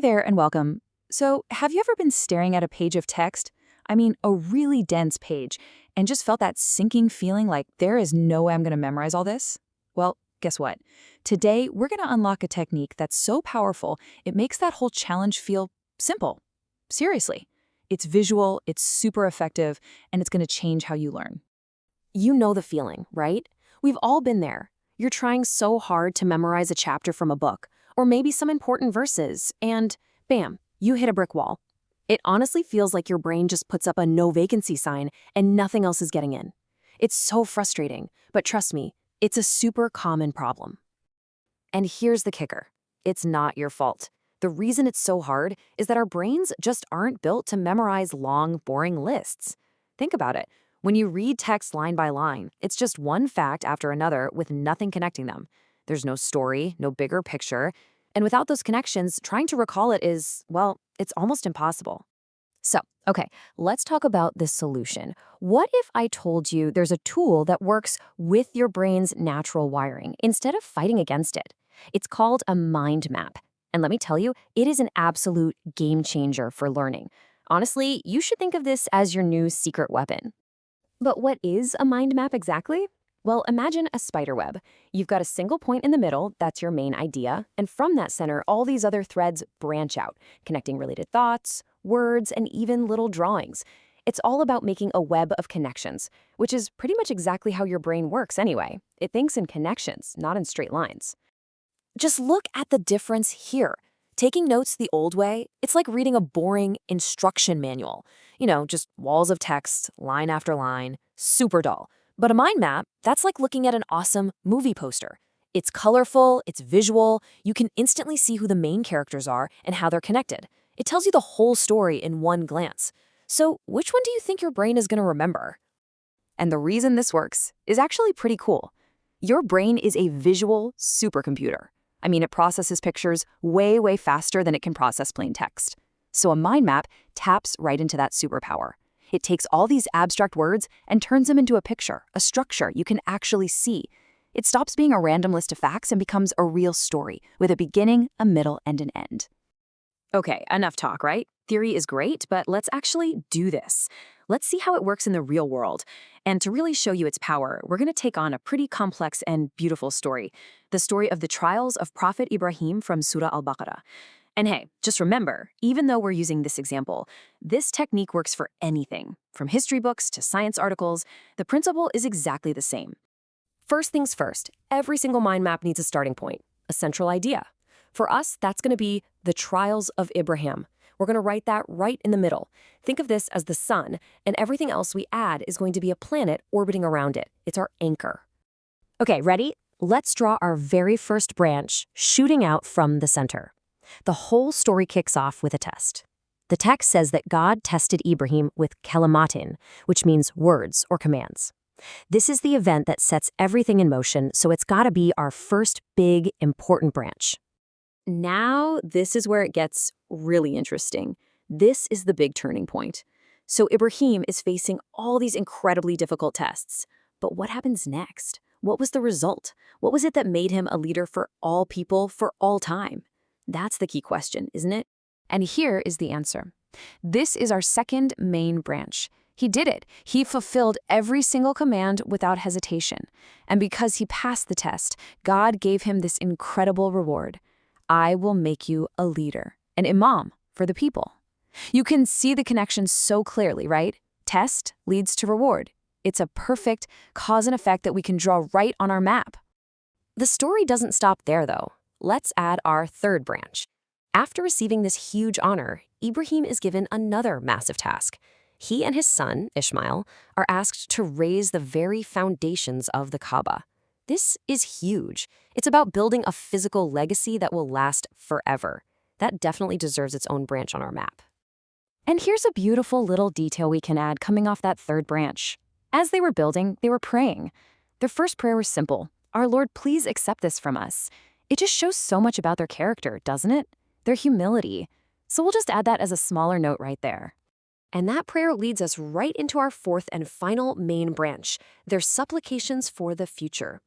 Hey there and welcome. So, have you ever been staring at a page of text? I mean, a really dense page, and just felt that sinking feeling like there is no way I'm going to memorize all this? Well, guess what? Today, we're going to unlock a technique that's so powerful, it makes that whole challenge feel simple. Seriously. It's visual, it's super effective, and it's going to change how you learn. You know the feeling, right? We've all been there. You're trying so hard to memorize a chapter from a book, or maybe some important verses, and bam, you hit a brick wall. It honestly feels like your brain just puts up a no vacancy sign and nothing else is getting in. It's so frustrating, but trust me, it's a super common problem. And here's the kicker. It's not your fault. The reason it's so hard is that our brains just aren't built to memorize long, boring lists. Think about it. When you read text line by line, it's just one fact after another with nothing connecting them. There's no story, no bigger picture, and without those connections, trying to recall it is, well, it's almost impossible. So, okay, let's talk about this solution. What if I told you there's a tool that works with your brain's natural wiring instead of fighting against it? It's called a mind map. And let me tell you, it is an absolute game changer for learning. Honestly, you should think of this as your new secret weapon. But what is a mind map exactly? Well, imagine a spider web. You've got a single point in the middle, that's your main idea, and from that center, all these other threads branch out, connecting related thoughts, words, and even little drawings. It's all about making a web of connections, which is pretty much exactly how your brain works anyway. It thinks in connections, not in straight lines. Just look at the difference here. Taking notes the old way, it's like reading a boring instruction manual. Just walls of text, line after line, super dull. But a mind map, that's like looking at an awesome movie poster. It's colorful, it's visual, you can instantly see who the main characters are and how they're connected. It tells you the whole story in one glance. So, which one do you think your brain is going to remember? And the reason this works is actually pretty cool. Your brain is a visual supercomputer. I mean, it processes pictures way, way faster than it can process plain text. So a mind map taps right into that superpower. It takes all these abstract words and turns them into a picture, a structure you can actually see. It stops being a random list of facts and becomes a real story with a beginning, a middle, and an end. Okay, enough talk, right? Theory is great, but let's actually do this. Let's see how it works in the real world. And to really show you its power, we're going to take on a pretty complex and beautiful story, the story of the trials of Prophet Ibrahim from Surah Al-Baqarah. And hey, just remember, even though we're using this example, this technique works for anything. From history books to science articles, the principle is exactly the same. First things first, every single mind map needs a starting point, a central idea. For us, that's going to be the trials of Ibrahim. We're going to write that right in the middle. Think of this as the sun, and everything else we add is going to be a planet orbiting around it. It's our anchor. Okay, ready? Let's draw our very first branch, shooting out from the center. The whole story kicks off with a test. The text says that God tested Ibrahim with kalamatin, which means words or commands. This is the event that sets everything in motion, so it's got to be our first big, important branch. Now, this is where it gets really interesting. This is the big turning point. So Ibrahim is facing all these incredibly difficult tests. But what happens next? What was the result? What was it that made him a leader for all people for all time? That's the key question, isn't it? And here is the answer. This is our second main branch. He did it. He fulfilled every single command without hesitation. And because he passed the test, God gave him this incredible reward. I will make you a leader, an imam for the people. You can see the connection so clearly, right? Test leads to reward. It's a perfect cause and effect that we can draw right on our map. The story doesn't stop there, though. Let's add our third branch. After receiving this huge honor, Ibrahim is given another massive task. He and his son, Ishmael, are asked to raise the very foundations of the Kaaba. This is huge. It's about building a physical legacy that will last forever. That definitely deserves its own branch on our map. And here's a beautiful little detail we can add coming off that third branch. As they were building, they were praying. Their first prayer was simple. Our Lord, please accept this from us. It just shows so much about their character, doesn't it? Their humility. So we'll just add that as a smaller note right there. And that prayer leads us right into our fourth and final main branch, their supplications for the future.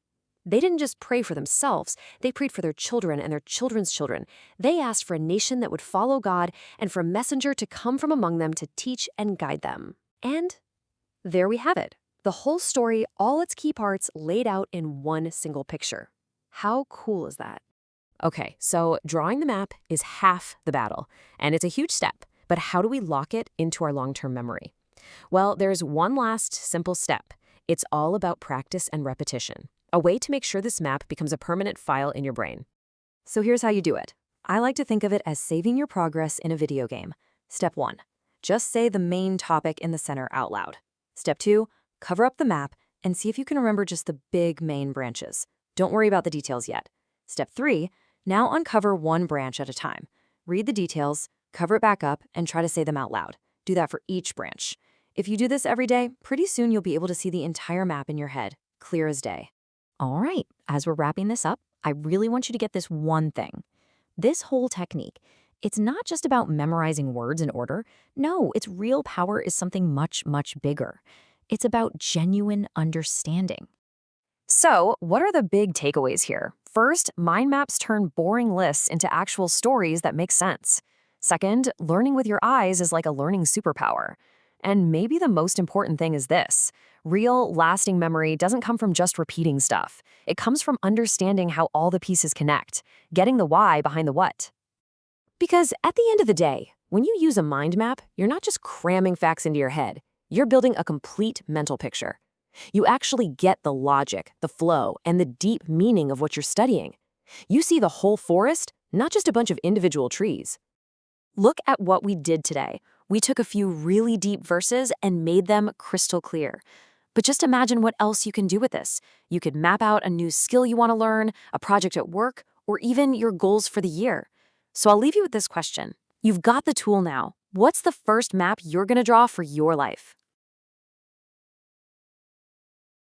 They didn't just pray for themselves, they prayed for their children and their children's children. They asked for a nation that would follow God and for a messenger to come from among them to teach and guide them. And there we have it. The whole story, all its key parts laid out in one single picture. How cool is that? Okay, so drawing the map is half the battle, and it's a huge step. But how do we lock it into our long-term memory? Well, there's one last simple step. It's all about practice and repetition, a way to make sure this map becomes a permanent file in your brain. So here's how you do it. I like to think of it as saving your progress in a video game. Step 1. Just say the main topic in the center out loud. Step 2. Cover up the map and see if you can remember just the big main branches. Don't worry about the details yet. Step 3. Now uncover one branch at a time. Read the details, cover it back up, and try to say them out loud. Do that for each branch. If you do this every day, pretty soon you'll be able to see the entire map in your head, clear as day. All right, as we're wrapping this up, I really want you to get this one thing. This whole technique, it's not just about memorizing words in order. No, its real power is something much, much bigger. It's about genuine understanding. So, what are the big takeaways here? First, mind maps turn boring lists into actual stories that make sense. Second, learning with your eyes is like a learning superpower. And maybe the most important thing is this. Real, lasting memory doesn't come from just repeating stuff. It comes from understanding how all the pieces connect, getting the why behind the what. Because at the end of the day, when you use a mind map, you're not just cramming facts into your head. You're building a complete mental picture. You actually get the logic, the flow, and the deep meaning of what you're studying. You see the whole forest, not just a bunch of individual trees. Look at what we did today. We took a few really deep verses and made them crystal clear. But just imagine what else you can do with this. You could map out a new skill you want to learn, a project at work, or even your goals for the year. So I'll leave you with this question. You've got the tool now. What's the first map you're going to draw for your life?